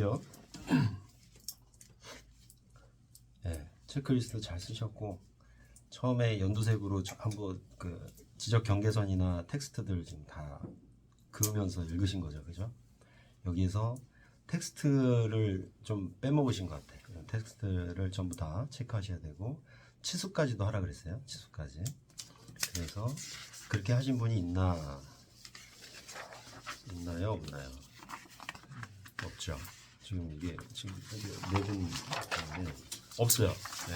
할게요. 네, 체크리스트 잘 쓰셨고 처음에 연두색으로 한번 그 지적 경계선이나 텍스트들 지금 다 그으면서 읽으신 거죠, 그죠? 여기에서 텍스트를 좀 빼먹으신 것 같아요. 이런 텍스트를 전부 다 체크하셔야 되고 치수까지도 하라 그랬어요. 치수까지. 그래서 그렇게 하신 분이 있나요, 없나요? 없죠. 지금 이게 지금 내분 없어요. 네.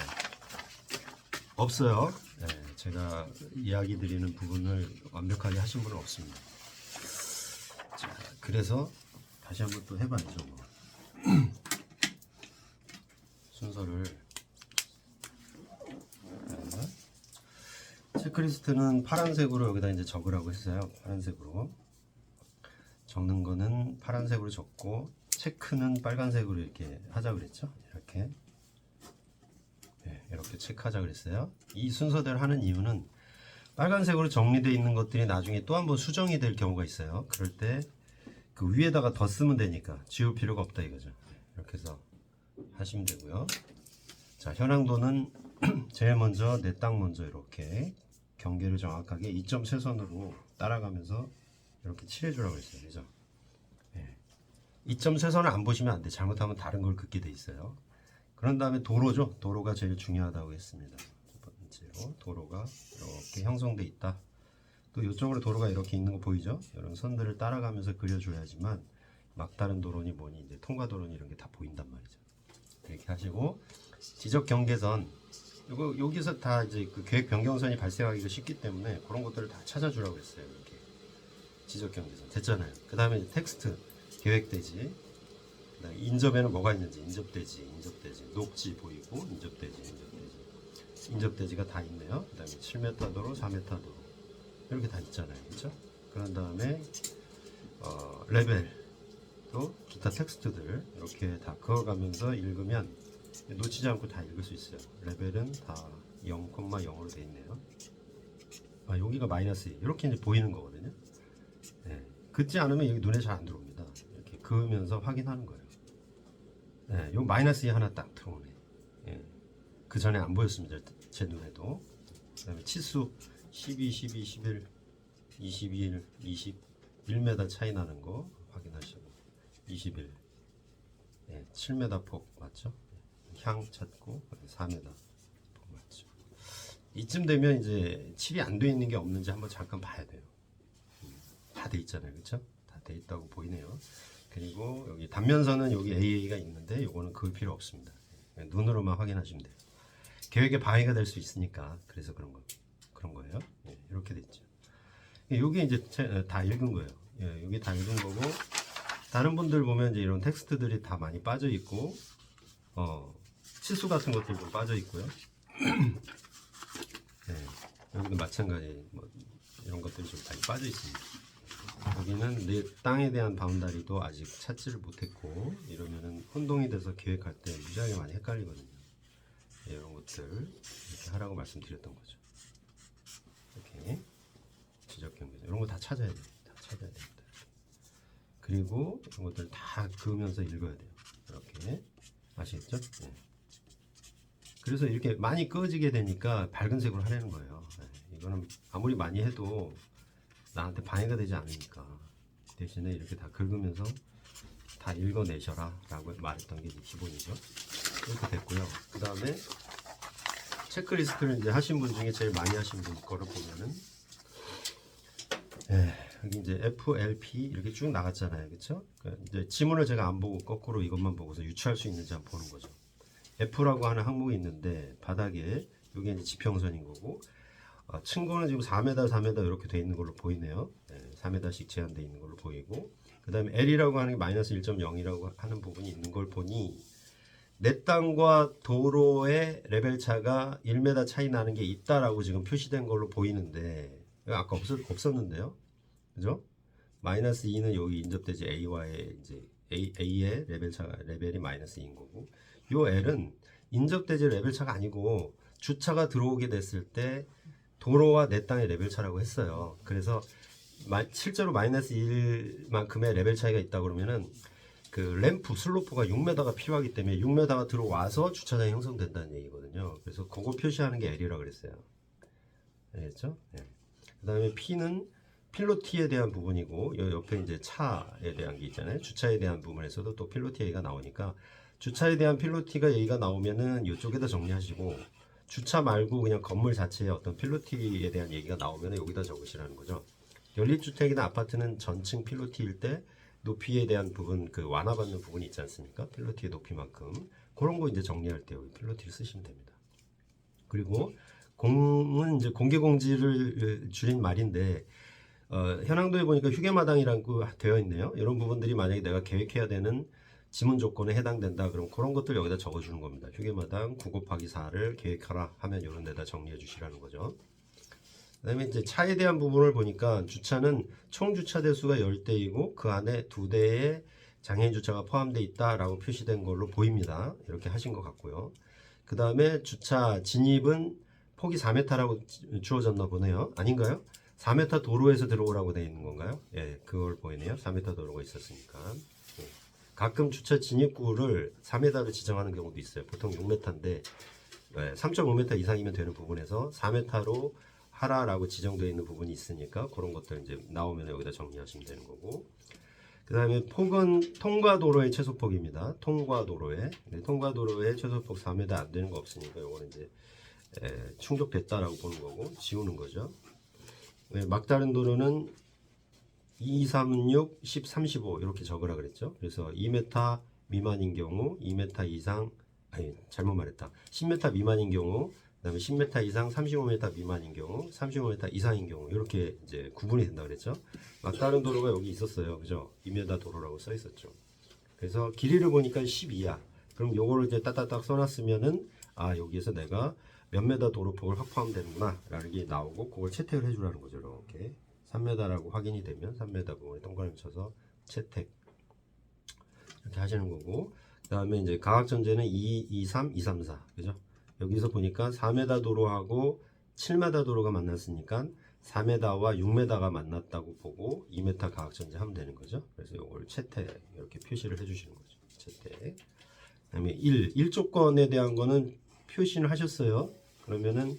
없어요. 네. 제가 이야기 드리는 부분을 완벽하게 하신 분은 없습니다. 자, 그래서 다시 한번 또 해봐야죠. 뭐. 순서를 체크리스트는 파란색으로 여기다 이제 적으라고 했어요. 파란색으로 적는 거는 파란색으로 적고 체크는 빨간색으로 이렇게 하자 그랬죠. 이렇게 이렇게 체크하자 그랬어요. 이 순서대로 하는 이유는 빨간색으로 정리되어 있는 것들이 나중에 또 한번 수정이 될 경우가 있어요. 그럴 때 그 위에다가 더 쓰면 되니까 지울 필요가 없다 이거죠. 이렇게 해서 하시면 되고요. 자, 현황도는 제일 먼저 내 땅 먼저 이렇게 경계를 정확하게 2.3선으로 따라가면서 이렇게 칠해주라고 했어요. 그죠? 2.3선을 안 보시면 안 돼. 잘못하면 다른 걸 긋게 돼 있어요. 그런 다음에 도로죠. 도로가 제일 중요하다고 했습니다. 첫 번째로 도로가 이렇게 형성돼 있다. 또 이쪽으로 도로가 이렇게 있는 거 보이죠? 이런 선들을 따라가면서 그려줘야지만 막다른 도로니 뭐니 이제 통과 도로니 이런 게 다 보인단 말이죠. 이렇게 하시고 지적 경계선 이거 여기서 다 이제 그 계획 변경선이 발생하기가 쉽기 때문에 그런 것들을 다 찾아주라고 했어요. 이렇게 지적 경계선 됐잖아요. 그 다음에 텍스트 계획대지, 그다음에 인접에는 뭐가 있는지 인접대지, 녹지 보이고 인접대지가 다 있네요. 그 다음에 7m 도로, 4m 도로 이렇게 다 있잖아요. 그렇죠? 그런 다음에 레벨 또 기타 텍스트들 이렇게 다 그어가면서 읽으면 놓치지 않고 다 읽을 수 있어요. 레벨은 다 0,0으로 되어 있네요. 아, 여기가 마이너스 2 이렇게 이제 보이는 거거든요. 네. 긋지 않으면 여기 눈에 잘 안 들어옵니다. 이렇게 그으면서 확인하는 거예요. 네, 요 마이너스 2 하나 딱 들어오네. 예. 그 전에 안 보였습니다. 제 눈에도. 그 다음에 치수 12, 12, 11, 21, 20, 1m 차이 나는 거 확인하시고 21, 7m 폭 맞죠? 향 찾고 4m 폭 맞죠? 이쯤 되면 이제 칠이 안 돼 있는 게 없는지 한번 잠깐 봐야 돼요. 다 돼 있잖아요, 그렇죠? 다 돼 있다고 보이네요. 그리고 여기 단면선은 여기 AA가 있는데 이거는 그을 필요 없습니다. 눈으로만 확인하시면 돼요. 계획에 방해가 될 수 있으니까 그래서 그런 거예요. 이렇게 돼 있죠. 여기 이제 다 읽은 거예요. 여기 다 읽은 거고 다른 분들 보면 이제 이런 텍스트들이 다 많이 빠져 있고 치수 같은 것들 좀 빠져 있고요. 여기도 마찬가지 뭐 이런 것들이 좀 많이 빠져 있습니다. 여기는 내 땅에 대한 바운다리도 아직 찾지를 못했고 이러면은 혼동이 돼서 계획할 때 무지하게 많이 헷갈리거든요. 이런 것들 이렇게 하라고 말씀드렸던 거죠. 이렇게 지적 경계 이런 거 다 찾아야 돼요. 다 찾아야 됩니다. 그리고 이런 것들 다 그으면서 읽어야 돼요. 이렇게 아시겠죠? 네. 그래서 이렇게 많이 꺼지게 되니까 밝은 색으로 하려는 거예요. 이거는 아무리 많이 해도 나한테 방해가 되지 않으니까 대신에 이렇게 다 긁으면서 다 읽어내셔라 라고 말했던 게 기본이죠. 이렇게 됐고요. 그 다음에 체크리스트를 이제 하신 분 중에 제일 많이 하신 분 거를 보면은 여기 이제 FLP 이렇게 쭉 나갔잖아요. 그쵸? 이제 지문을 제가 안 보고 거꾸로 이것만 보고서 유추할 수 있는지 한번 보는 거죠. F라고 하는 항목이 있는데 바닥에 여기 이제 지평선인 거고 층고는 지금 4m, 4m 이렇게 돼 있는 걸로 보이네요. 4m씩 제한되어 있는 걸로 보이고 그 다음에 L이라고 하는 게 마이너스 1.0이라고 하는 부분이 있는 걸 보니 내 땅과 도로의 레벨 차가 1m 차이 나는 게 있다라고 지금 표시된 걸로 보이는데 아까 없었는데요. 그죠? 마이너스 2는 여기 인접대지 A와의 이제 A의 레벨이 마이너스 2인 거고 요 L은 인접대지 레벨 차가 아니고 주차가 들어오게 됐을 때 도로와 내 땅의 레벨 차라고 했어요. 그래서 실제로 마이너스 1만큼의 레벨 차이가 있다 그러면은 그 램프 슬로프가 6m가 필요하기 때문에 6m가 들어와서 주차장이 형성된다는 얘기거든요. 그래서 그거 표시하는 게 L이라고 그랬어요. 알겠죠? 네. 그 다음에 P는 필로티에 대한 부분이고 요 옆에 이제 차에 대한 게 있잖아요. 주차에 대한 부분에서도 또 필로티 얘기가 나오니까 주차에 대한 필로티가 얘기가 나오면은 이쪽에다 정리하시고 주차 말고 그냥 건물 자체에 어떤 필로티에 대한 얘기가 나오면 여기다 적으시라는 거죠. 연립주택이나 아파트는 전층 필로티일 때 높이에 대한 부분, 그 완화받는 부분이 있지 않습니까? 필로티의 높이만큼. 그런 거 이제 정리할 때 여기 필로티를 쓰시면 됩니다. 그리고 공은 이제 공개공지를 줄인 말인데, 현황도에 보니까 휴게마당이라고 되어 있네요. 이런 부분들이 만약에 내가 계획해야 되는 지문 조건에 해당된다. 그럼 그런 것들 여기다 적어주는 겁니다. 휴게마당 9 곱하기 4를 계획하라 하면 이런 데다 정리해 주시라는 거죠. 그 다음에 이제 차에 대한 부분을 보니까 주차는 총 주차 대수가 10대이고 그 안에 2대의 장애인 주차가 포함되어 있다라고 표시된 걸로 보입니다. 이렇게 하신 것 같고요. 그 다음에 주차 진입은 폭이 4m라고 주어졌나 보네요. 아닌가요? 4m 도로에서 들어오라고 되어 있는 건가요? 예, 그걸 보이네요. 4m 도로가 있었으니까. 예. 가끔 주차 진입구를 4m로 지정하는 경우도 있어요. 보통 6m인데 3.5m 이상이면 되는 부분에서 4m로 하라라고 지정되어 있는 부분이 있으니까 그런 것들 이제 나오면 여기다 정리하시면 되는 거고. 그 다음에 폭은 통과도로의 최소폭입니다. 통과도로의 최소폭 4m 안 되는 거 없으니까 요거는 이제 충족됐다라고 보는 거고 지우는 거죠. 막다른 도로는 2, 3, 6, 10, 35 이렇게 적으라 그랬죠. 그래서 2m 미만인 경우, 2m 이상, 아니 잘못 말했다. 10m 미만인 경우, 그다음에 10m 이상, 35m 미만인 경우, 35m 이상인 경우 이렇게 이제 구분이 된다 그랬죠. 막다른 도로가 여기 있었어요, 그죠? 2m 도로라고 써 있었죠. 그래서 길이를 보니까 12야. 그럼 요거를 이제 따따딱 써놨으면은 아 여기에서 내가 몇 메다 도로폭을 확보하면 되는구나 라는 게 나오고 그걸 채택을 해주라는 거죠. 이렇게 3m라고 확인이 되면 3m 부분에 동그라미 쳐서 채택 이렇게 하시는 거고, 그 다음에 이제 가학전제는 2, 2, 3, 2, 3, 4 그죠? 여기서 보니까 4m 도로하고 7m 도로가 만났으니까 4m와 6m가 만났다고 보고 2m 가학전제 하면 되는 거죠. 그래서 이걸 채택 이렇게 표시를 해주시는 거죠. 채택. 그 다음에 1 조건에 대한 거는 표시를 하셨어요. 그러면은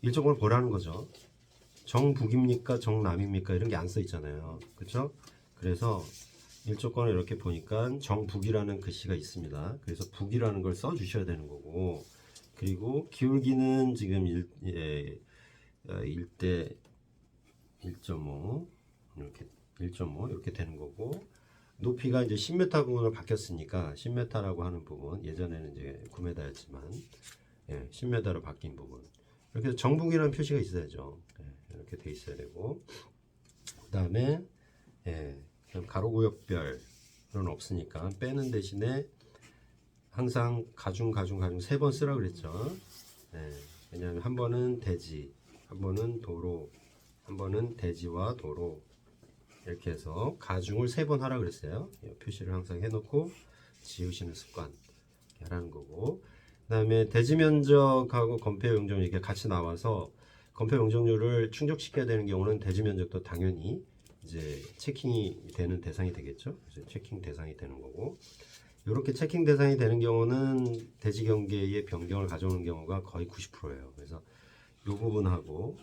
1조건을 보라는 거죠. 정북입니까? 정남입니까? 이런 게 안 써 있잖아요. 그렇죠? 그래서 1조건을 이렇게 보니까 정북이라는 글씨가 있습니다. 그래서 북이라는 걸 써 주셔야 되는 거고, 그리고 기울기는 지금 1대 1.5 이렇게 1.5 이렇게 되는 거고, 높이가 이제 10m 부분으로 바뀌었으니까 10m라고 하는 부분, 예전에는 이제 9m였지만 10m로 바뀐 부분, 이렇게 해서 정북이라는 표시가 있어야죠. 이렇게 돼 있어야 되고, 그 다음에 가로구역별은 없으니까 빼는 대신에 항상 가중 3번 쓰라 그랬죠. 왜냐하면 한 번은 대지, 한 번은 도로, 한 번은 대지와 도로 이렇게 해서 가중을 3번 하라 그랬어요. 표시를 항상 해놓고 지우시는 습관 하라는 거고, 그 다음에 대지 면적하고 건폐 용적률 이게 같이 나와서 건폐 용적률을 충족시켜야 되는 경우는 대지 면적도 당연히 이제 체킹이 되는 대상이 되겠죠. 그래서 체킹 대상이 되는 거고, 이렇게 체킹 대상이 되는 경우는 대지 경계의 변경을 가져오는 경우가 거의 90%예요. 그래서 이 부분하고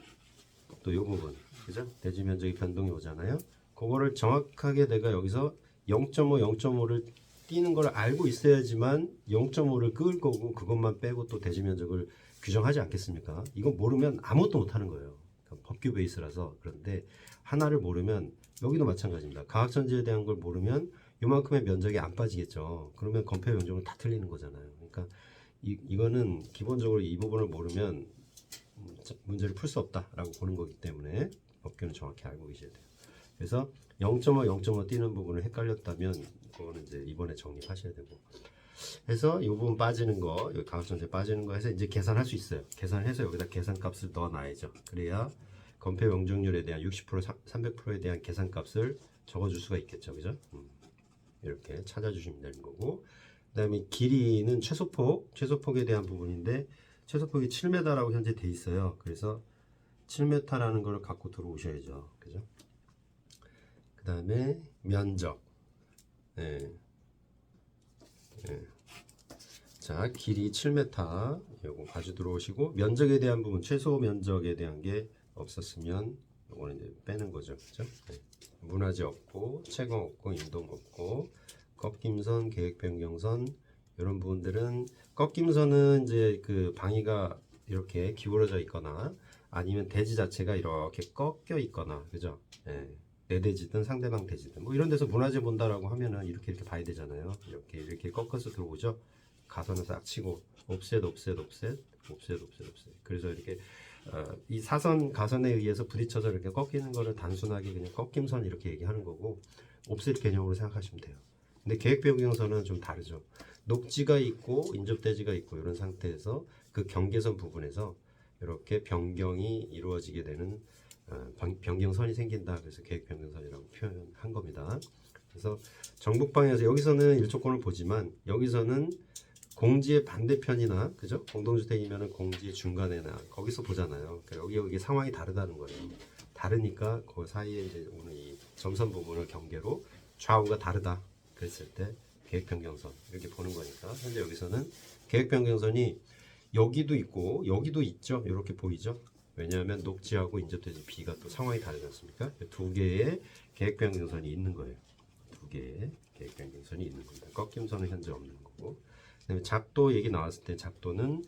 또 이 부분, 그죠? 대지 면적이 변동이 오잖아요. 그거를 정확하게 내가 여기서 0.5, 0.5를 띄는 걸 알고 있어야지만 0.5를 끄을 거고, 그것만 빼고 또 대지 면적을 규정하지 않겠습니까? 이건 모르면 아무것도 못 하는 거예요. 그러니까 법규 베이스라서. 그런데 하나를 모르면, 여기도 마찬가지입니다. 가학전제에 대한 걸 모르면 이만큼의 면적이 안 빠지겠죠. 그러면 건폐 용적은 다 틀리는 거잖아요. 그러니까 이거는 기본적으로 이 부분을 모르면 문제를 풀 수 없다라고 보는 거기 때문에 법규는 정확히 알고 계셔야 돼요. 그래서 0.5, 0.5 띄는 부분을 헷갈렸다면 그거는 이제 이번에 정립하셔야 되고, 해서 이 부분 빠지는 거, 여기 가학전제 빠지는 거 해서 이제 계산할 수 있어요. 계산해서 여기다 계산값을 넣어놔야죠. 그래야 건폐 용적률에 대한 60%, 300%에 대한 계산값을 적어줄 수가 있겠죠, 그죠? 이렇게 찾아주시면 되는 거고, 그 다음에 길이는 최소폭에 대한 부분인데, 최소폭이 7m라고 현재 돼 있어요. 그래서 7m라는 걸 갖고 들어오셔야죠, 그죠? 그 다음에 면적, 예. 자, 길이 7m 요거 가지고 들어오시고 면적에 대한 부분 최소 면적에 대한 게 없었으면 요거는 이제 빼는 거죠. 그죠? 네. 문화재 없고 채광 없고 인동 없고 꺾임선, 계획 변경선 이런 부분들은 꺾임선은 이제 그 방위가 이렇게 기울어져 있거나 아니면 대지 자체가 이렇게 꺾여 있거나 그죠? 예. 내 대지든 상대방 대지든 뭐 이런 데서 문화재 본다라고 하면은 이렇게 봐야 되잖아요. 이렇게 꺾어서 들어오죠. 가선을 싹 치고 옵셋 옵셋 옵셋 옵셋 옵셋 옵셋 그래서 이렇게 이 사선 가선에 의해서 부딪혀서 이렇게 꺾이는 거를 단순하게 그냥 꺾임선 이렇게 얘기하는 거고 옵셋 개념으로 생각하시면 돼요. 근데 계획 변경선은 좀 다르죠. 녹지가 있고 인접대지가 있고 이런 상태에서 그 경계선 부분에서 이렇게 변경이 이루어지게 되는 변경선이 생긴다. 그래서 계획 변경선이라고 표현한 겁니다. 그래서 정북방에서 여기서는 일조권을 보지만 여기서는 공지의 반대편이나 그죠? 공동주택이면은 공지의 중간에나 거기서 보잖아요. 그러니까 여기 상황이 다르다는 거예요. 다르니까 그 사이에 이제 오늘 이 점선 부분을 경계로 좌우가 다르다. 그랬을 때 계획 변경선 이렇게 보는 거니까 현재 여기서는 계획 변경선이 여기도 있고 여기도 있죠. 이렇게 보이죠. 왜냐하면 녹지하고 인접대지 B가 또 상황이 다르지 않습니까? 두 개의 계획 변경선이 있는 거예요. 두 개의 계획 변경선이 있는 겁니다. 꺾임선은 현재 없는 거고. 그다음에 작도 얘기 나왔을 때 작도는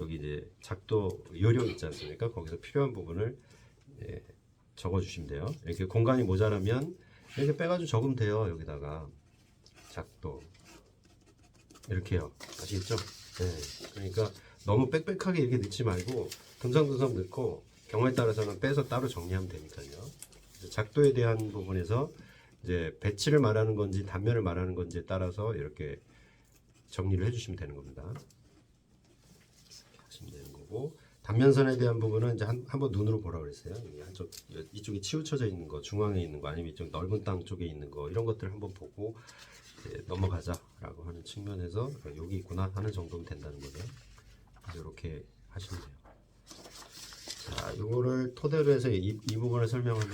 여기 이제 작도 요령 있지 않습니까? 거기서 필요한 부분을 적어주시면 돼요. 이렇게 공간이 모자라면 이렇게 빼가지고 적으면 돼요. 여기다가 작도 이렇게요. 아시겠죠? 네. 그러니까 너무 빽빽하게 이렇게 넣지 말고 듬성듬성 넣고 경우에 따라서는 빼서 따로 정리하면 되니까요. 작도에 대한 부분에서 이제 배치를 말하는 건지 단면을 말하는 건지에 따라서 이렇게 정리를 해주시면 되는 겁니다. 이렇게 하시면 되는 거고 단면선에 대한 부분은 이제 한번 눈으로 보라 그랬어요. 한쪽 이쪽이 치우쳐져 있는 거, 중앙에 있는 거, 아니면 이쪽 넓은 땅 쪽에 있는 거 이런 것들 한번 보고 넘어가자라고 하는 측면에서 여기 있구나 하는 정도면 된다는 거죠. 이렇게 하시면 돼요. 자, 이거를 토대로 해서 이 부분을 설명하면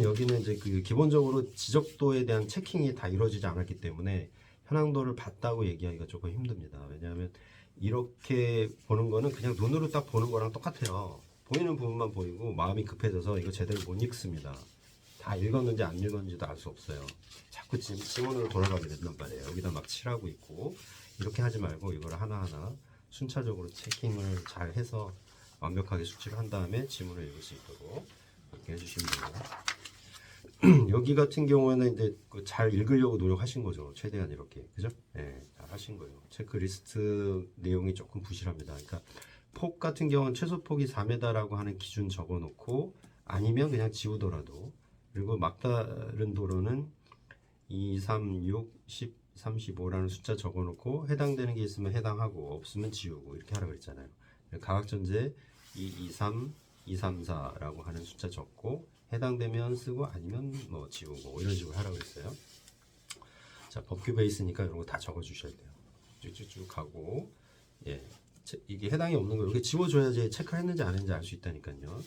여기는 이제 그 기본적으로 지적도에 대한 체킹이 다 이루어지지 않았기 때문에 현황도를 봤다고 얘기하기가 조금 힘듭니다. 왜냐하면 이렇게 보는 거는 그냥 눈으로 딱 보는 거랑 똑같아요. 보이는 부분만 보이고 마음이 급해져서 이거 제대로 못 읽습니다. 다 읽었는지 안 읽었는지도 알 수 없어요. 자꾸 지문으로 돌아가게 된단 말이에요. 여기다 막 칠하고 있고 이렇게 하지 말고 이걸 하나하나 순차적으로 체킹을 잘 해서 완벽하게 숙지를 한 다음에 지문을 읽을 수 있도록 이렇게 해주시면 돼요. 여기 같은 경우에는 이제 잘 읽으려고 노력하신 거죠. 최대한 이렇게 그죠? 네, 잘 하신 거예요. 체크리스트 내용이 조금 부실합니다. 그러니까 폭 같은 경우는 최소 폭이 4m라고 하는 기준 적어놓고 아니면 그냥 지우더라도 그리고 막다른 도로는 2, 3, 6, 10, 35라는 숫자 적어놓고 해당되는 게 있으면 해당하고 없으면 지우고 이렇게 하라고 했잖아요. 가각전제 2, 2, 3, 2, 3, 4라고 하는 숫자 적고 해당되면 쓰고 아니면 뭐 지우고 이런 식으로 하라고 했어요. 자, 법규 베이스니까 이런 거 다 적어 주셔야 돼요. 쭉쭉쭉 가고 예, 이게 해당이 없는 거 이렇게 지워줘야지 체크를 했는지 안 했는지 알 수 있다니까요.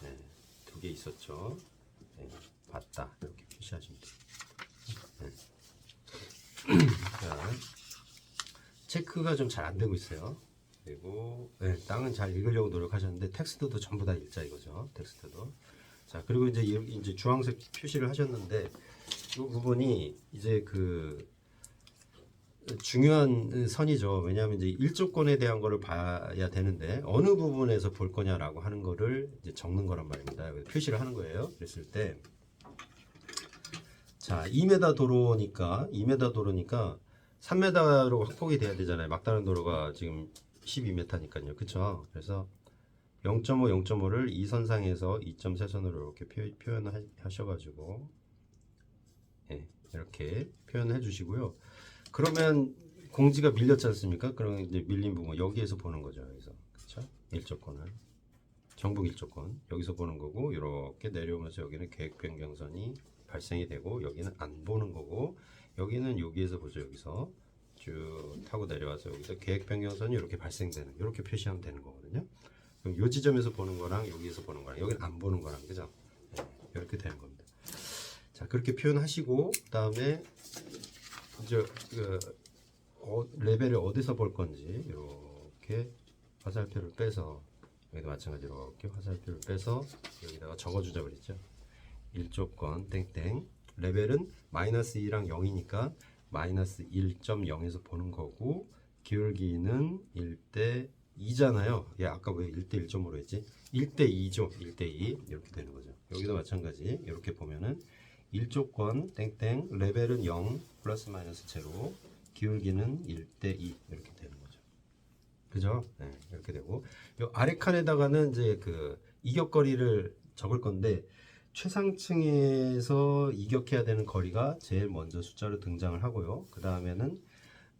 네, 두 개 있었죠. 네, 봤다 이렇게 표시하시면 돼요. 네. 자, 체크가 좀 잘 안 되고 있어요. 그리고 네, 땅은 잘 읽으려고 노력하셨는데 텍스트도 전부 다 읽자 이거죠. 텍스트도. 자, 그리고 이제 주황색 표시를 하셨는데 이 부분이 이제 그 중요한 선이죠. 왜냐하면 이제 일조권에 대한 거를 봐야 되는데 어느 부분에서 볼 거냐라고 하는 거를 이제 적는 거란 말입니다. 표시를 하는 거예요. 그랬을 때 자, 2m 도로니까 3m로 확폭이 돼야 되잖아요. 막다른 도로가 지금 12m니까요. 그쵸? 그래서 0.5, 0.5를 이 선상에서 2.3선으로 이렇게 표현을 하셔가지고 예, 이렇게 표현해 주시고요. 그러면 공지가 밀렸지 않습니까? 그러면 이제 밀린 부분 여기에서 보는 거죠. 여기서 그렇죠? 일조권을 정북 일조권 여기서 보는 거고 이렇게 내려오면서 여기는 계획 변경선이 발생이 되고 여기는 안 보는 거고 여기는 여기에서 보죠. 여기서 쭉 타고 내려와서 여기서 계획 변경선이 이렇게 발생되는 이렇게 표시하면 되는 거거든요. 그럼 요 지점에서 보는 거랑 여기에서 보는 거랑 여기는 안 보는 거랑 그죠? 네, 이렇게 되는 겁니다. 자, 그렇게 표현하시고 그다음에 이제 레벨을 어디서 볼 건지 이렇게 화살표를 빼서 여기도 마찬가지로 이렇게 화살표를 빼서 여기다가 적어주자 그랬죠. 1조건 땡땡 레벨은 마이너스 2랑 0이니까 마이너스 1.0에서 보는 거고 기울기는 1대 2잖아요. 예, 아까 왜 1대 1.5로 했지? 1대 2죠. 1대 2 이렇게 되는 거죠. 여기도 마찬가지 이렇게 보면은 1조건 땡땡 레벨은 0 플러스 마이너스 제로 기울기는 1대 2 이렇게 되는 거죠. 그죠? 네, 이렇게 되고 요 아래 칸에다가는 이제 그 이격거리를 적을 건데 최상층에서 이격해야 되는 거리가 제일 먼저 숫자로 등장을 하고요. 그 다음에는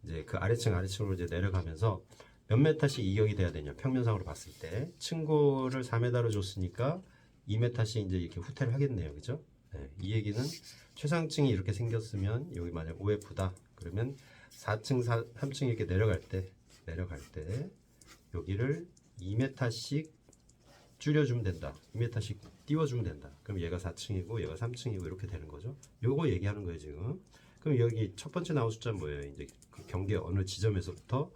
이제 그 아래층으로 이제 내려가면서 몇 메타씩 이격이 돼야 되냐 평면상으로 봤을 때 층고를 4m로 줬으니까 2m씩 이제 이렇게 후퇴를 하겠네요. 그죠? 네, 이 얘기는 최상층이 이렇게 생겼으면 여기 만약 OF다 그러면 4층, 3층 이렇게 내려갈 때 여기를 2m씩 줄여주면 된다. 2m씩 띄워주면 된다. 그럼 얘가 4층이고 얘가 3층이고 이렇게 되는 거죠. 요거 얘기하는 거예요 지금. 그럼 여기 첫 번째 나온 숫자는 뭐예요? 이제 그 경계 어느 지점에서부터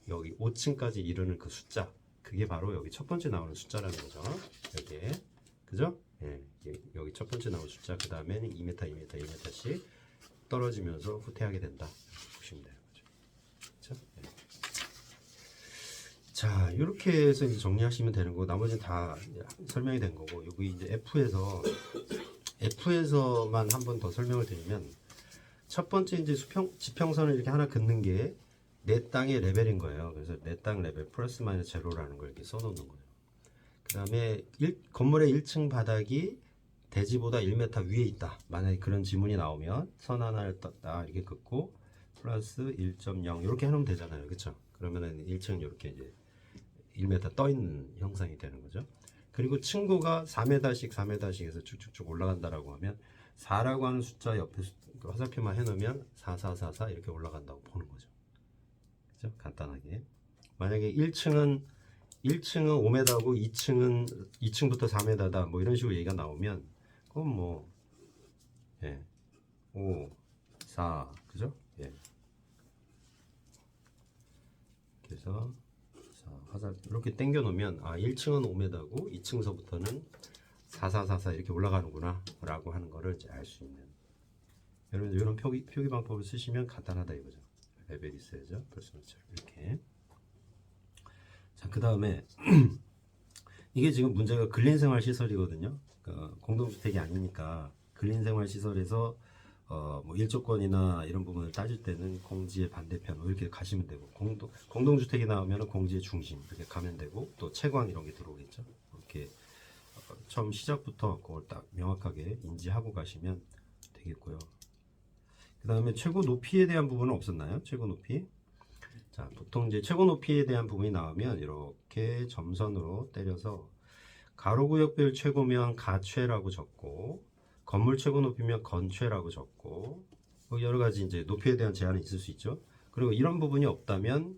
여기 5층까지 이르는 그 숫자. 그게 바로 여기 첫 번째 나오는 숫자라는 거죠. 여기에. 그죠? 예, 여기 첫 번째 나온 숫자. 그 다음에는 2m씩 떨어지면서 후퇴하게 된다. 이렇게 보시면 되는 거죠. 그렇죠? 예. 자, 이렇게 해서 이제 정리하시면 되는 거고, 나머지는 다 설명이 된 거고, 여기 이제 F에서만 한 번 더 설명을 드리면, 첫 번째 이제 지평선을 이렇게 하나 긋는 게 내 땅의 레벨인 거예요. 그래서 내 땅 레벨 플러스 마이너스 제로라는 걸 이렇게 써놓는 거예요. 그 다음에 건물의 1층 바닥이 대지보다 1m 위에 있다. 만약에 그런 지문이 나오면 선 하나를 떴다 이렇게 긋고 플러스 1.0 이렇게 해놓으면 되잖아요. 그렇죠? 그러면은 1층 이렇게 이제 1m 떠 있는 형상이 되는 거죠. 그리고 층고가 4m씩 해서 쭉쭉쭉 올라간다라고 하면 4라고 하는 숫자 옆에 화살표만 해놓으면 4444 이렇게 올라간다고 보는 거죠. 그죠? 간단하게. 만약에 1층은 5m고 2층부터 4m다 뭐 이런 식으로 얘기가 나오면 그건 뭐 5, 4 그죠? 예. 그래서 화살 이렇게 당겨 놓으면 1층은 5m고 2층서부터는 4444 이렇게 올라가는구나 라고 하는 거를 이제 알 수 있는 여러분 이런 표기 방법을 쓰시면 간단하다 이거죠. 레벨이 있어야죠. 벌써 이렇게. 자, 그 다음에 이게 지금 문제가 근린생활 시설이거든요. 그러니까 공동주택이 아니니까 근린생활 시설에서 뭐 일조권이나 이런 부분을 따질 때는 공지의 반대편 이렇게 가시면 되고 공동주택이 나오면 공지의 중심 이렇게 가면 되고 또 채광 이런 게 들어오겠죠. 이렇게 처음 시작부터 그걸 딱 명확하게 인지하고 가시면 되겠고요. 그 다음에 최고 높이에 대한 부분은 없었나요? 최고 높이. 자, 보통 이제 최고 높이에 대한 부분이 나오면 이렇게 점선으로 때려서 가로구역별 최고면 가최라고 적고 건물 최고 높이면 건최라고 적고 여러 가지 이제 높이에 대한 제한이 있을 수 있죠. 그리고 이런 부분이 없다면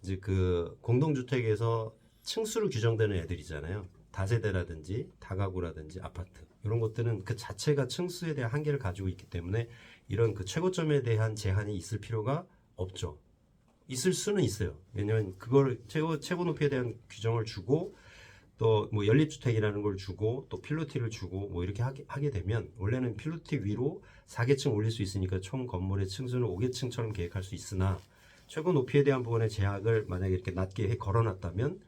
이제 그 공동주택에서 층수로 규정되는 애들이잖아요. 다세대라든지 다가구라든지 아파트 이런 것들은 그 자체가 층수에 대한 한계를 가지고 있기 때문에 이런 그 최고점에 대한 제한이 있을 필요가 없죠. 있을 수는 있어요. 왜냐하면 그걸 최고 높이에 대한 규정을 주고 또 뭐 연립주택이라는 걸 주고 또 필로티를 주고 뭐 이렇게 하게 되면 원래는 필로티 위로 4개층 올릴 수 있으니까 총 건물의 층수는 5개층처럼 계획할 수 있으나 최고 높이에 대한 부분의 제약을 만약에 이렇게 낮게 걸어놨다면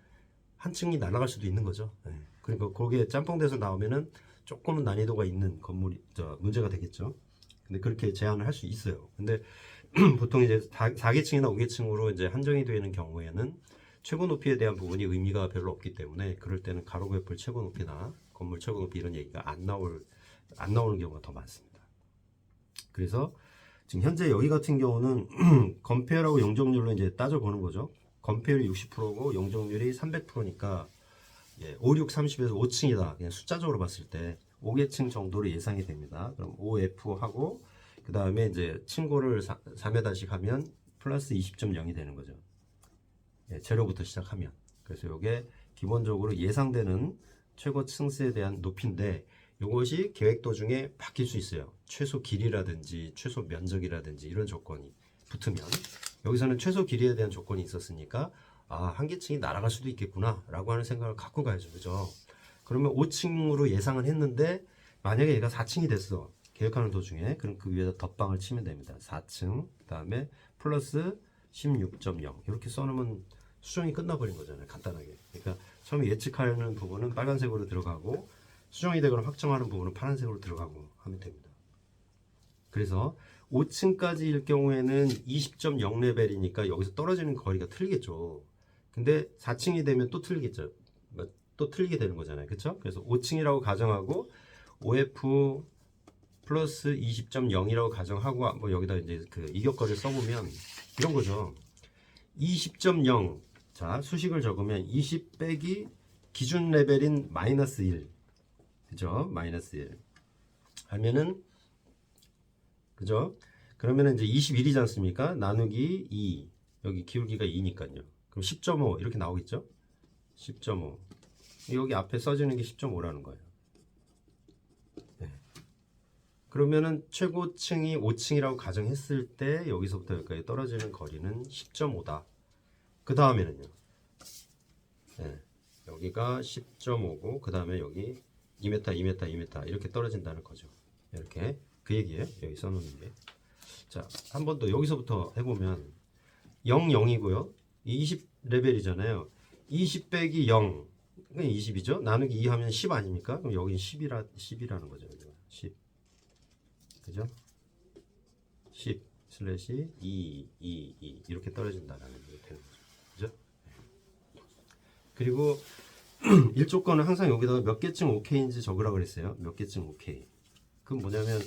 한 층이 날아갈 수도 있는 거죠. 그러니까 거기에 짬뽕돼서 나오면은 조금은 난이도가 있는 건물이 문제가 되겠죠. 근데 그렇게 제한을 할 수 있어요. 근데 보통 이제 4계층이나 5계층으로 이제 한정이 되는 경우에는 최고 높이에 대한 부분이 의미가 별로 없기 때문에 그럴 때는 가로구역별 최고 높이나 건물 최고 높이 이런 얘기가 안 나오는 경우가 더 많습니다. 그래서 지금 현재 여기 같은 경우는 건폐율하고 용적률로 이제 따져보는 거죠. 건폐율이 60%고 용적률이 300%니까 5, 6, 30에서 5층이다. 그냥 숫자적으로 봤을 때 5계층 정도로 예상이 됩니다. 그럼 OF하고 그 다음에 이제 층고를 4m씩 하면 플러스 20.0이 되는 거죠. 제로부터 시작하면. 그래서 이게 기본적으로 예상되는 최고 층수에 대한 높이인데 이것이 계획 도중에 바뀔 수 있어요. 최소 길이라든지 최소 면적이라든지 이런 조건이 붙으면 여기서는 최소 길이에 대한 조건이 있었으니까 한계층이 날아갈 수도 있겠구나 라고 하는 생각을 갖고 가야죠. 그죠? 그러면 5층으로 예상을 했는데 만약에 얘가 4층이 됐어. 계획하는 도중에. 그럼 그 위에다 덧방을 치면 됩니다. 4층 그 다음에 플러스 16.0 이렇게 써놓으면 수정이 끝나버린 거잖아요. 간단하게. 그러니까 처음에 예측하는 부분은 빨간색으로 들어가고 수정이 되거나 확정하는 부분은 파란색으로 들어가고 하면 됩니다. 그래서 5층까지일 경우에는 20.0 레벨이니까 여기서 떨어지는 거리가 틀리겠죠. 근데 4층이 되면 또 틀리겠죠. 또 틀리게 되는 거잖아요. 그렇죠? 그래서 5층이라고 가정하고 OF 플러스 20.0이라고 가정하고 뭐 여기다 이제 그 이격거리를 써보면 이런 거죠. 20.0 자 수식을 적으면 20 빼기 기준 레벨인 마이너스 1 그죠? 마이너스 1 하면은 그죠? 그러면은 이제 21이지 않습니까? 나누기 2 여기 기울기가 2니까요. 그럼 10.5 이렇게 나오겠죠? 10.5 여기 앞에 써지는 게 10.5라는 거예요. 네. 그러면은 최고층이 5층이라고 가정했을 때 여기서부터 여기까지 떨어지는 거리는 10.5다. 그 다음에는요. 네. 여기가 10.5고 그 다음에 여기 2m, 2m, 2m 이렇게 떨어진다는 거죠. 이렇게 그 얘기예요. 여기 써놓는 게. 자, 한 번 더 여기서부터 해보면 0, 0이고요. 20 레벨이잖아요. 20 빼기 0 20이죠. 나누기 2 하면 10 아닙니까? 그럼 여기는 10이라는 거죠. 10 그죠? 10 슬래시 2 이렇게 떨어진다라는 게 되는 거죠. 그죠? 그리고 1조건은 항상 여기다가 몇 개층 OK인지 적으라고 그랬어요. 몇 개층 OK. 그건 뭐냐면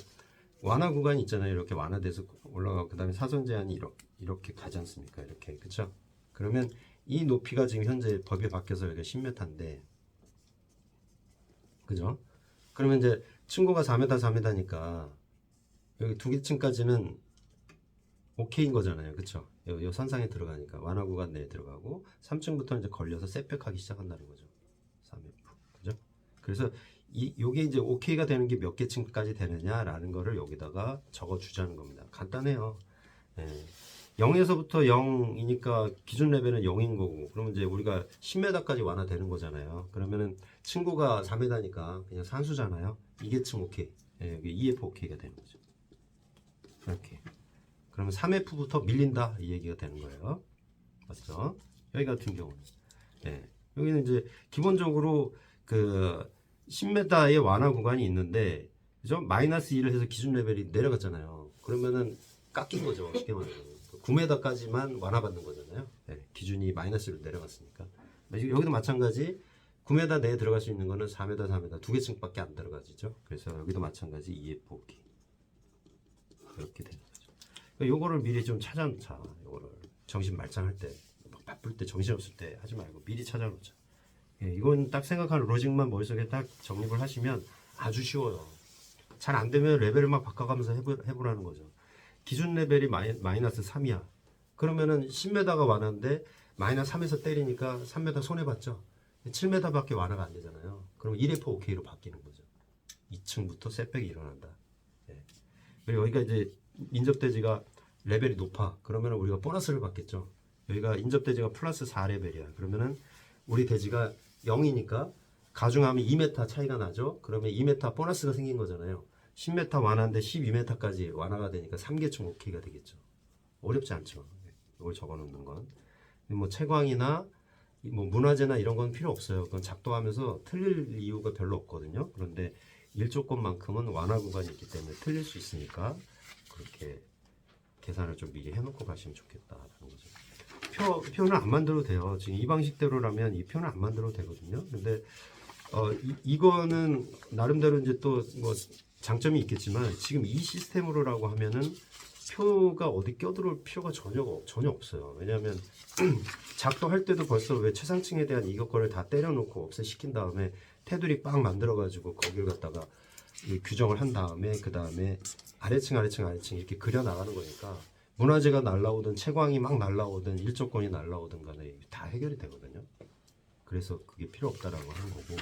완화 구간이 있잖아요. 이렇게 완화돼서 올라가고 그 다음에 사선 제한이 이렇게 가지 않습니까? 이렇게 그쵸? 그러면 이 높이가 지금 현재 법이 바뀌어서 여기가 10m인데 그죠? 그러면 이제 층고가 4m 4m니까 여기 두 개 층까지는 OK인 거잖아요. 그쵸? 요 선상에 들어가니까 완화 구간 내에 들어가고 3층부터 이제 걸려서 셋백하기 시작한다는 거죠. 3F. 그죠? 그래서 요게 이제 OK가 되는 게 몇 개층까지 되느냐라는 거를 여기다가 적어 주자는 겁니다. 간단해요. 예. 0에서부터 0이니까 기준 레벨은 0인 거고 그러면 이제 우리가 10m까지 완화되는 거잖아요. 그러면은 층고가 4m니까 그냥 산수잖아요. 2계층 OK. 예, 여기 2F OK가 되는 거죠. 이렇게. 그러면 3F부터 밀린다 이 얘기가 되는 거예요. 맞죠? 여기 같은 경우는 예. 여기는 이제 기본적으로 그 10m의 완화 구간이 있는데 그죠? 마이너스 1을 해서 기준 레벨이 내려갔잖아요. 그러면은 깎인 거죠. 쉽게 말하면 9m까지만 완화받는 거잖아요. 네, 기준이 마이너스로 내려갔으니까. 여기도 마찬가지 9m 내에 들어갈 수 있는 거는 4m, 4m 두 개 층밖에 안 들어가지죠. 그래서 여기도 마찬가지 EF OK 이렇게 되는 거죠. 그러니까 요거를 미리 좀 찾아놓자. 요거를 정신 말짱할 때, 막 바쁠 때, 정신 없을 때 하지 말고 미리 찾아놓자. 예, 이건 딱 생각하는 로직만 머릿속에 딱 정립을 하시면 아주 쉬워요. 잘 안 되면 레벨을 막 바꿔가면서 해보라는 거죠. 기준 레벨이 마이너스 3이야. 그러면은 10m가 완화인데 마이너스 3에서 때리니까 3m 손해봤죠. 7m밖에 완화가 안 되잖아요. 그럼 1F OK로 바뀌는 거죠. 2층부터 셋백이 일어난다. 예. 그리고 여기가 이제 인접대지가 레벨이 높아. 그러면 우리가 보너스를 받겠죠. 여기가 인접대지가 플러스 4레벨이야. 그러면은 우리 대지가 0이니까 가중하면 2m 차이가 나죠. 그러면 2m 보너스가 생긴 거잖아요. 10m 완화인데 12m까지 완화가 되니까 3계층 OK가 되겠죠. 어렵지 않죠. 이걸 적어 놓는 건. 뭐 채광이나 뭐 문화재나 이런 건 필요 없어요. 그건 작동하면서 틀릴 이유가 별로 없거든요. 그런데 1조건만큼은 완화 구간이 있기 때문에 틀릴 수 있으니까 그렇게 계산을 좀 미리 해놓고 가시면 좋겠다라는 거죠. 표는 안 만들어도 돼요. 지금 이 방식대로라면 이 표는 안 만들어도 되거든요. 근데 이거는 나름대로 이제 또 뭐 장점이 있겠지만 지금 이 시스템으로라고 하면은 표가 어디 껴들어올 필요가 전혀 없어요. 왜냐하면 작동할 때도 벌써 왜 최상층에 대한 이격거를 다 때려놓고 없애시킨 다음에 테두리 빵 만들어가지고 거기를 갖다가 규정을 한 다음에 그 다음에 아래층 이렇게 그려 나가는 거니까 문화재가 날라오든 채광이 막 날라오든 일조권이 날라오든 간에 다 해결이 되거든요. 그래서 그게 필요 없다라고 하는 거고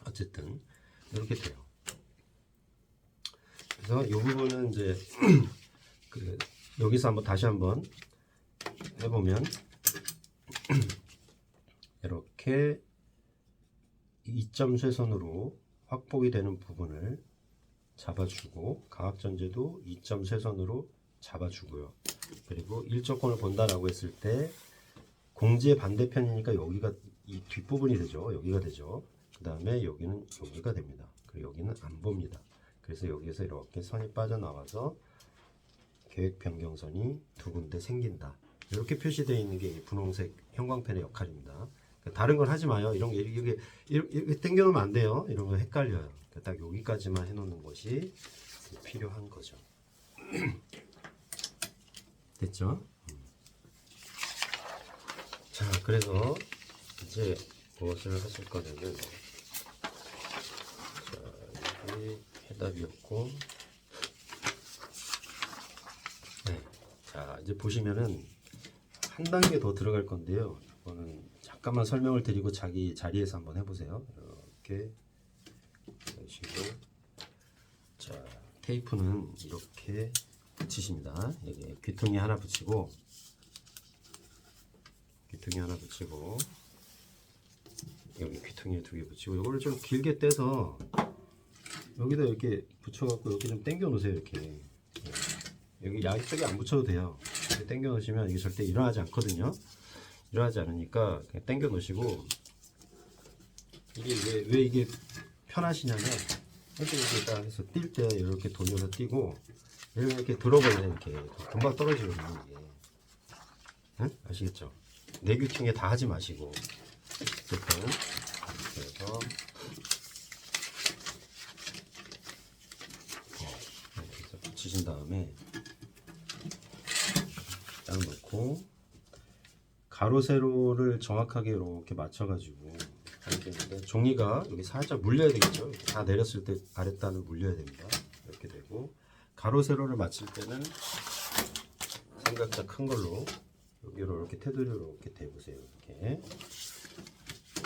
어쨌든 이렇게 돼요. 그래서 이 부분은 이제 여기서 다시 한번 해보면 이렇게 2점 쇄선으로 확복이 되는 부분을 잡아주고 가압전제도 2점 쇄선으로 잡아주고요. 그리고 일조권을 본다라고 했을 때 공지의 반대편이니까 여기가 이 뒷부분이 되죠. 여기가 되죠. 그 다음에 여기는 여기가 됩니다. 그리고 여기는 안 봅니다. 그래서 여기에서 이렇게 선이 빠져나와서 계획 변경선이 두 군데 생긴다. 이렇게 표시되어 있는 게 이 분홍색 형광펜의 역할입니다. 다른 건 하지 마요. 이런 게 이렇게 당겨놓으면 안 돼요. 이런 거 헷갈려요. 딱 여기까지만 해놓는 것이 필요한 거죠. 됐죠? 자, 그래서 이제 무엇을 하실 거냐면, 자, 여기 해답이었고, 네, 자 이제 보시면은 한 단계 더 들어갈 건데요. 이거는 잠깐만 설명을 드리고 자기 자리에서 한번 해보세요. 이렇게 하시고, 자 테이프는 이렇게 붙이십니다. 여기 귀퉁이 하나 붙이고, 여기 귀퉁이에 두 개 붙이고, 이거를 좀 길게 떼서 여기다 이렇게 붙여갖고 여기 좀 당겨 놓으세요. 이렇게 여기 양쪽에 안 붙여도 돼요. 이렇게 당겨 놓으시면 이게 절대 일어나지 않거든요. 일어나지 않으니까 그냥 당겨 놓으시고, 이게 왜 이게 편하시냐면, 이렇게 딱 해서 뛸 때 이렇게 돌려서 뛰고, 이렇게 들어버리면 이렇게 금방 떨어지거든요. 이게. 응? 아시겠죠? 내규팅에 다 하지 마시고, 어쨌든 그래서 이렇게 붙이신 다음에 딱 놓고, 가로 세로를 정확하게 이렇게 맞춰가지고 하면 되는데, 종이가 여기 살짝 물려야 되겠죠. 이렇게 다 내렸을 때 아랫단을 물려야 됩니다. 이렇게 되고, 가로 세로를 맞출 때는 삼각자 큰 걸로 여기로 이렇게 테두리로 이렇게 대보세요.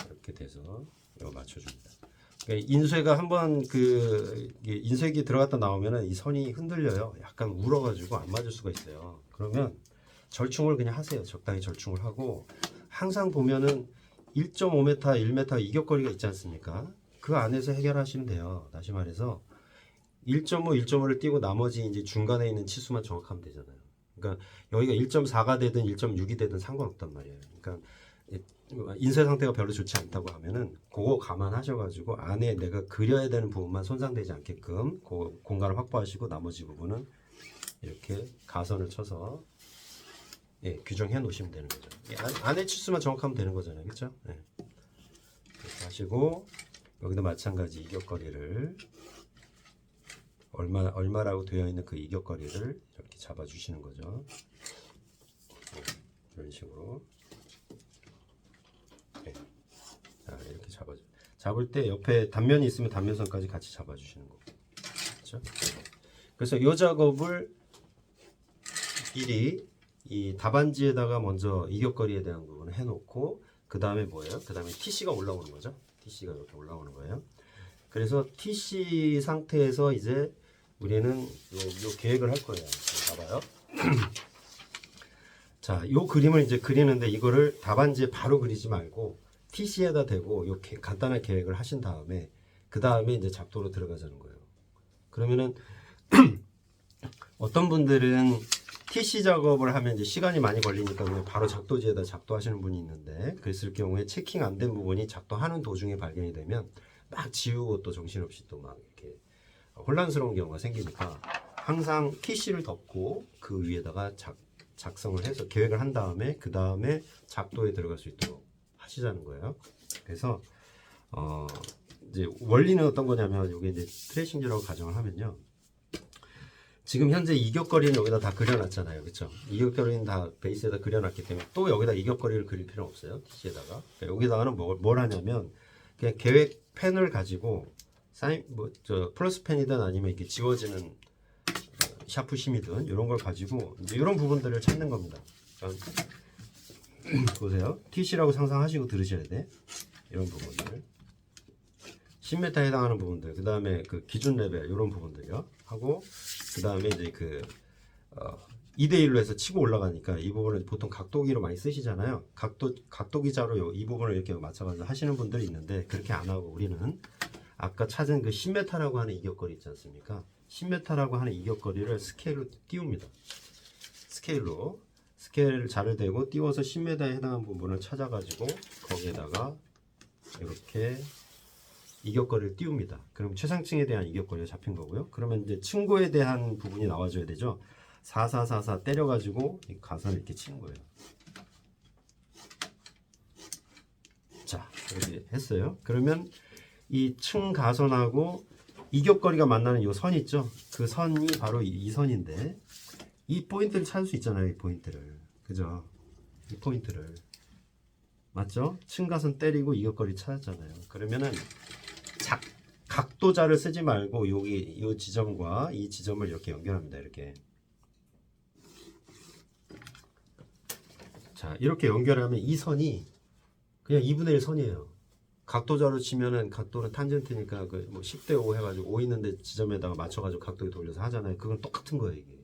이렇게 돼서 이거 맞춰줍니다. 그러니까 인쇄가 한번 인쇄기 들어갔다 나오면은 이 선이 흔들려요. 약간 울어가지고 안 맞을 수가 있어요. 그러면 절충을 그냥 하세요. 적당히 절충을 하고, 항상 보면은 1.5m, 1m 이격거리가 있지 않습니까? 그 안에서 해결하시면 돼요. 다시 말해서 1.5, 1.5를 띄고 나머지 이제 중간에 있는 치수만 정확하면 되잖아요. 그러니까 여기가 1.4가 되든 1.6이 되든 상관없단 말이에요. 그러니까 인쇄 상태가 별로 좋지 않다고 하면은 그거 감안하셔가지고 안에 내가 그려야 되는 부분만 손상되지 않게끔 그 공간을 확보하시고, 나머지 부분은 이렇게 가선을 쳐서 규정해 놓으시면 되는 거죠. 안에 치수만 정확하면 되는 거잖아요. 그렇죠? 이렇게 하시고, 여기도 마찬가지 이격거리를 얼마라고 되어 있는 그 이격거리를 이렇게 잡아 주시는 거죠. 이런 식으로. 자, 이렇게 잡을 때 옆에 단면이 있으면 단면선까지 같이 잡아 주시는 거고. 그렇죠? 그래서 이 작업을 미리 이 답안지에다가 먼저 이격거리에 대한 부분을 해놓고, 그 다음에 뭐예요? 그 다음에 TC가 올라오는 거죠. TC가 이렇게 올라오는 거예요. 그래서 TC 상태에서 이제 우리는 요 계획을 할 거예요. 봐봐요. 자, 요 그림을 이제 그리는데, 이거를 답안지에 바로 그리지 말고 TC에다 대고 요 간단한 계획을 하신 다음에, 그 다음에 이제 작도로 들어가자는 거예요. 그러면은 어떤 분들은 TC 작업을 하면 이제 시간이 많이 걸리니까 그냥 바로 작도지에다 작도하시는 분이 있는데, 그랬을 경우에 체킹 안 된 부분이 작도하는 도중에 발견이 되면 막 지우고 또 정신없이 또 막 이렇게 혼란스러운 경우가 생기니까, 항상 TC를 덮고 그 위에다가 작성을 해서 계획을 한 다음에 그 다음에 작도에 들어갈 수 있도록 하시자는 거예요. 그래서 이제 원리는 어떤 거냐면, 이게 이제 트레이싱지라고 가정을 하면요, 지금 현재 이격거리는 여기다 다 그려놨잖아요. 그렇죠? 이격거리는 다 베이스에다 그려놨기 때문에 또 여기다 이격거리를 그릴 필요는 없어요. TC에다가. 그러니까 여기다가는 뭘 하냐면, 그냥 계획 펜을 가지고 플러스 펜이든 아니면 이렇게 지워지는 샤프심이든 이런 걸 가지고 이제 이런 부분들을 찾는 겁니다. 그러니까 보세요. TC라고 상상하시고 들으셔야 돼. 이런 부분들, 10m에 해당하는 부분들, 그 다음에 그 기준 레벨 이런 부분들요 하고, 그 다음에 이제 2대1로 해서 치고 올라가니까 이 부분을 보통 각도기로 많이 쓰시잖아요. 각도기자로 이 부분을 이렇게 맞춰가지고 하시는 분들이 있는데 그렇게 안 하고 우리는 아까 찾은 그 10m라고 하는 이격거리 있지 않습니까? 10m라고 하는 이격거리를 스케일로 띄웁니다. 스케일 자를 대고 띄워서 10m에 해당하는 부분을 찾아가지고 거기에다가 이렇게 이격거리를 띄웁니다. 그럼 최상층에 대한 이격거리가 잡힌 거고요. 그러면 이제 층고에 대한 부분이 나와줘야 되죠. 4444 때려가지고 이 가선을 이렇게 치는 거예요. 자, 이렇게 했어요. 그러면 이 층 가선하고 이격거리가 만나는 이 선 있죠? 그 선이 바로 이 선인데 이 포인트를 찾을 수 있잖아요. 이 포인트를. 그죠? 이 포인트를. 맞죠? 층가선 때리고 이격거리 찾았잖아요. 그러면은 각도자를 쓰지 말고 여기 이 지점과 이 지점을 이렇게 연결합니다. 이렇게. 자, 이렇게 연결하면 이 선이 그냥 2분의 1 선이에요. 각도자로 치면은 각도는 탄젠트니까 그 뭐 10대 5 해가지고 5 있는데 지점에다가 맞춰가지고 각도에 돌려서 하잖아요. 그건 똑같은 거예요, 이게.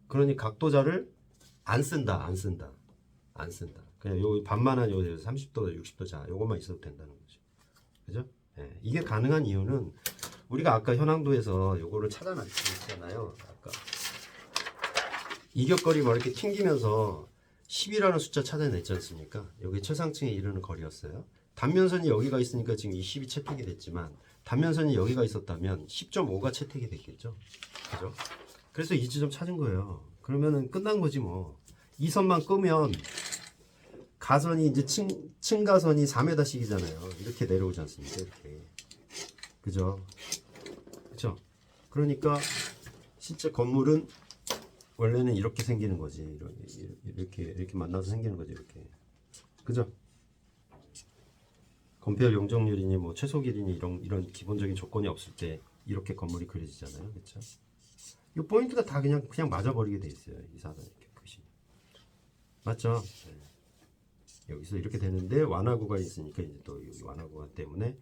그러니 각도자를 안 쓴다. 그냥 요 반만한 요 30도, 60도 자, 요것만 있어도 된다는 거죠. 그죠? 예, 이게 가능한 이유는 우리가 아까 현황도에서 요거를 찾아놨잖아요. 아까 이격거리 뭐 이렇게 튕기면서 10이라는 숫자 찾아냈지 않습니까? 여기 최상층에 이르는 거리였어요. 단면선이 여기가 있으니까 지금 이 10이 채택이 됐지만 단면선이 여기가 있었다면 10.5가 채택이 됐겠죠. 그죠? 그래서 이 지점 찾은 거예요. 그러면은 끝난 거지 뭐. 이 선만 끄면 가선이 이제 층가선이 4m씩이잖아요. 이렇게 내려오지 않습니까? 이렇게. 그죠? 그죠? 그러니까 실제 건물은 원래는 이렇게 생기는 거지. 이렇게 만나서 생기는 거지. 이렇게. 그죠? 건폐율 용적률이니 뭐 최소 길이니 이런 기본적인 조건이 없을 때 이렇게 건물이 그려지잖아요. 그렇죠? 이 포인트가 다 그냥 맞아버리게 돼 있어요. 이 사선 이렇게 끝이. 맞죠? 네. 여기서 이렇게 되는데 완화 구간이 있으니까 이제 또 이 완화 구간 때문에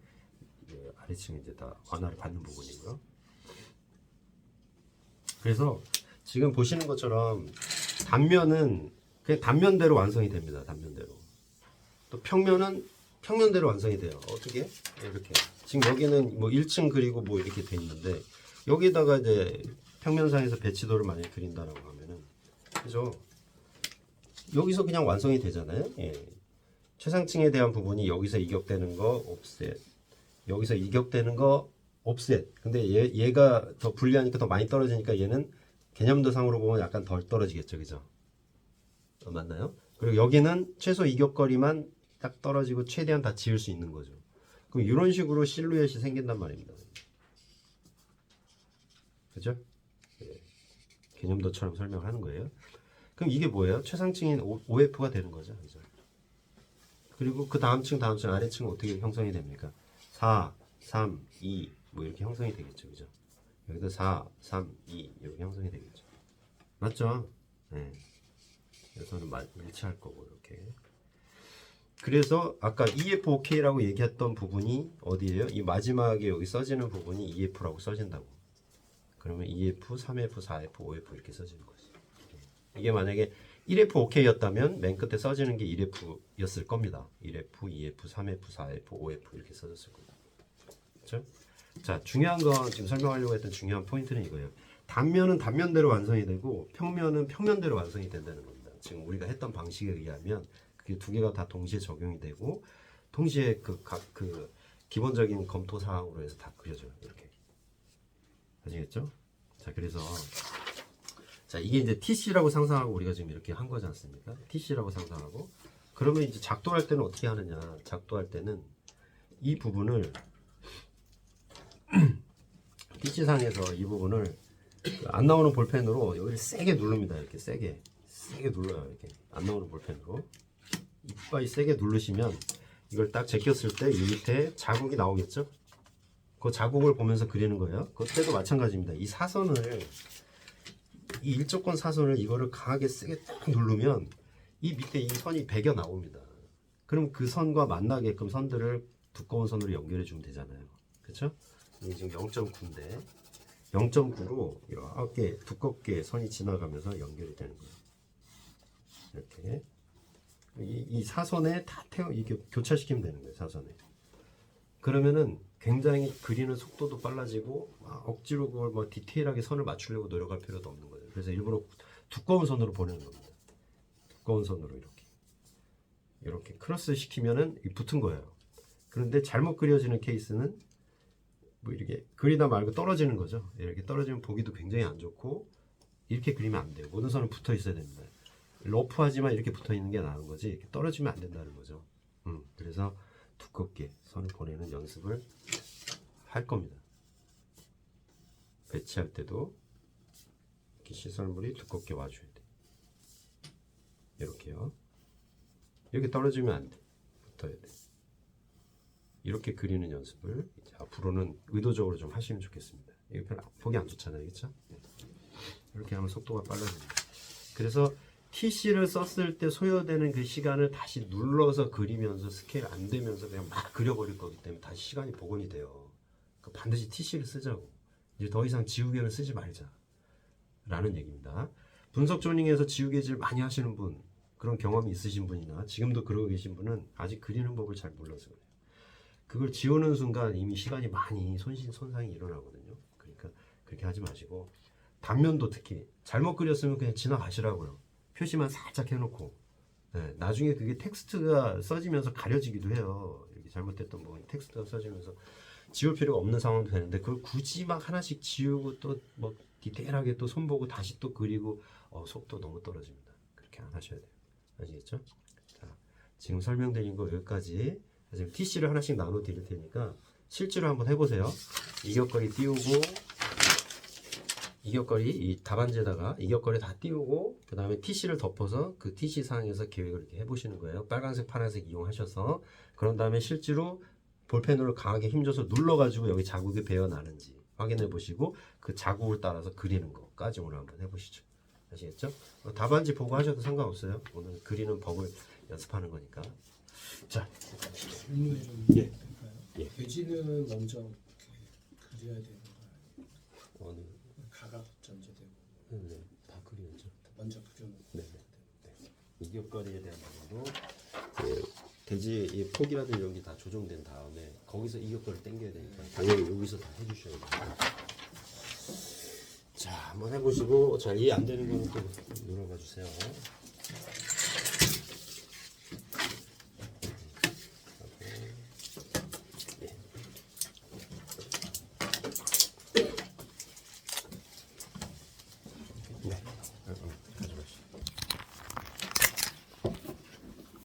이제 아래층이 이제 다 완화를 받는 부분이고요. 그래서 지금 보시는 것처럼 단면은 그냥 단면대로 완성이 됩니다. 단면대로. 또 평면은 평면대로 완성이 돼요. 어떻게? 이렇게. 지금 여기는 뭐 1층 그리고 뭐 이렇게 돼 있는데 여기다가 이제 평면상에서 배치도를 만약에 그린다라고 하면은 그죠? 여기서 그냥 완성이 되잖아요. 예. 최상층에 대한 부분이 여기서 이격되는 거 옵셋. 여기서 이격되는 거 옵셋. 근데 얘가 더 불리하니까 더 많이 떨어지니까 얘는 개념도상으로 보면 약간 덜 떨어지겠죠. 그죠? 맞나요? 그리고 여기는 최소 이격거리만 딱 떨어지고 최대한 다 지을 수 있는 거죠. 그럼 이런 식으로 실루엣이 생긴단 말입니다. 그죠? 예. 개념도처럼 설명을 하는 거예요. 그럼 이게 뭐예요? 최상층인 OF가 되는 거죠. 그죠? 그리고 그 다음 층 아래층은 어떻게 형성이 됩니까? 4, 3, 2 뭐 이렇게 형성이 되겠죠. 그죠? 여기도 4, 3, 2 이렇게 형성이 되겠죠. 맞죠? 네. 여기서는 일치할 거고 이렇게. 그래서 아까 EF-OK라고 얘기했던 부분이 어디예요? 이 마지막에 여기 써지는 부분이 EF라고 써진다고. 그러면 EF, 3F, 4F, 5F 이렇게 써지는 거지. 이게 만약에 1F, OK였다면 맨 끝에 써지는 게 1F였을 겁니다. 1F, 2F, 3F, 4F, 5F 이렇게 써졌을 겁니다. 그렇죠? 자, 중요한 건 지금 설명하려고 했던 중요한 포인트는 이거예요. 단면은 단면대로 완성이 되고 평면은 평면대로 완성이 된다는 겁니다. 지금 우리가 했던 방식에 의하면 그게 두 개가 다 동시에 적용이 되고 동시에 그 기본적인 검토 사항으로 해서 다 그려져요. 이렇게. 아시겠죠? 자, 그래서 자, 이게 이제 TC라고 상상하고 우리가 지금 이렇게 한 거지 않습니까? TC라고 상상하고 그러면 이제 작도할 때는 어떻게 하느냐? 작도할 때는 이 부분을 TC상에서 이 부분을 안 나오는 볼펜으로 여기를 세게 누릅니다. 이렇게 세게 눌러요. 이렇게 안 나오는 볼펜으로 이빨이 세게 누르시면 이걸 딱 제꼈을 때 이 밑에 자국이 나오겠죠? 그 자국을 보면서 그리는 거예요. 그때도 마찬가지입니다. 이 사선을 이 일조권 사선을 이거를 강하게 세게 딱 누르면 이 밑에 이 선이 배겨 나옵니다. 그럼 그 선과 만나게끔 선들을 두꺼운 선으로 연결해 주면 되잖아요. 그렇죠? 이게 지금 0.9인데 0.9로 이렇게 두껍게 선이 지나가면서 연결이 되는 거예요. 이렇게 이 사선에 다 이게 교차시키면 되는 거예요. 사선에. 그러면은 굉장히 그리는 속도도 빨라지고 억지로 그걸 뭐 디테일하게 선을 맞추려고 노력할 필요도 없는 거예요. 그래서 일부러 두꺼운 선으로 보내는 겁니다. 두꺼운 선으로 이렇게 크로스 시키면은 붙은 거예요. 그런데 잘못 그려지는 케이스는 뭐 이렇게 그리다 말고 떨어지는 거죠. 이렇게 떨어지면 보기도 굉장히 안 좋고 이렇게 그리면 안 돼요. 모든 선은 붙어 있어야 됩니다. 러프하지만 이렇게 붙어 있는 게 나은 거지 이렇게 떨어지면 안 된다는 거죠. 그래서 두껍게 선을 보내는 연습을 할 겁니다. 배치할 때도 이렇게 시설물이 두껍게 와줘야 돼. 이렇게요. 이렇게 떨어지면 안 돼. 붙어야 돼. 이렇게 그리는 연습을 이제 앞으로는 의도적으로 좀 하시면 좋겠습니다. 이게 별로 보기 안 좋잖아요, 그렇죠? 이렇게 하면 속도가 빨라집니다. 그래서 TC를 썼을 때 소요되는 그 시간을 다시 눌러서 그리면서 스케일 안 되면서 그냥 막 그려버릴 거기 때문에 다시 시간이 복원이 돼요. 반드시 TC를 쓰자고. 이제 더 이상 지우개를 쓰지 말자. 라는 얘기입니다. 분석 조닝에서 지우개질 많이 하시는 분, 그런 경험이 있으신 분이나 지금도 그러고 계신 분은 아직 그리는 법을 잘 몰라서 그래요. 그걸 지우는 순간 이미 시간이 많이 손상이 일어나거든요. 그러니까 그렇게 하지 마시고 단면도 특히 잘못 그렸으면 그냥 지나가시라고요. 표시만 살짝 해놓고 나중에 그게 텍스트가 써지면서 가려지기도 해요. 이렇게 잘못됐던 부분이 텍스트가 써지면서 지울 필요가 없는 상황도 되는데 그걸 굳이 막 하나씩 지우고 또 뭐 디테일하게 또 손보고 다시 또 그리고 속도 너무 떨어집니다. 그렇게 안 하셔야 돼요. 아시겠죠? 자, 지금 설명드린 거 여기까지. 지금 TC를 하나씩 나눠 드릴 테니까 실제로 한번 해보세요. 이격거리 띄우고 이격거리 이 답안지에다가 이격거리 다 띄우고 그 다음에 TC를 덮어서 그 TC 상에서 계획을 이렇게 해보시는 거예요. 빨간색, 파란색 이용하셔서 그런 다음에 실제로 볼펜으로 강하게 힘줘서 눌러가지고 여기 자국이 배어나는지 확인해 보시고 그 자국을 따라서 그리는 것까지 오늘 한번 해보시죠. 아시겠죠? 답안지 보고 하셔도 상관없어요. 오늘 그리는 법을 연습하는 거니까. 자, 질문을 좀 예. 드릴까요? 예. 돼지는 먼저 이렇게 그려야 되는 거예요? 어느 가각 전제되고 네, 다 그려야죠. 먼저 그려놓고 네. 이격거리에 대한 부분도 돼지 이 폭이라든지 이런 게 다 조정된 다음에 거기서 이격거리를 당겨야 되니까 당연히 여기서 다 해주셔야 돼요. 자, 한번 해보시고 잘 이해 안 되는 거는 또 눌러봐 주세요. 네, 가져가시죠.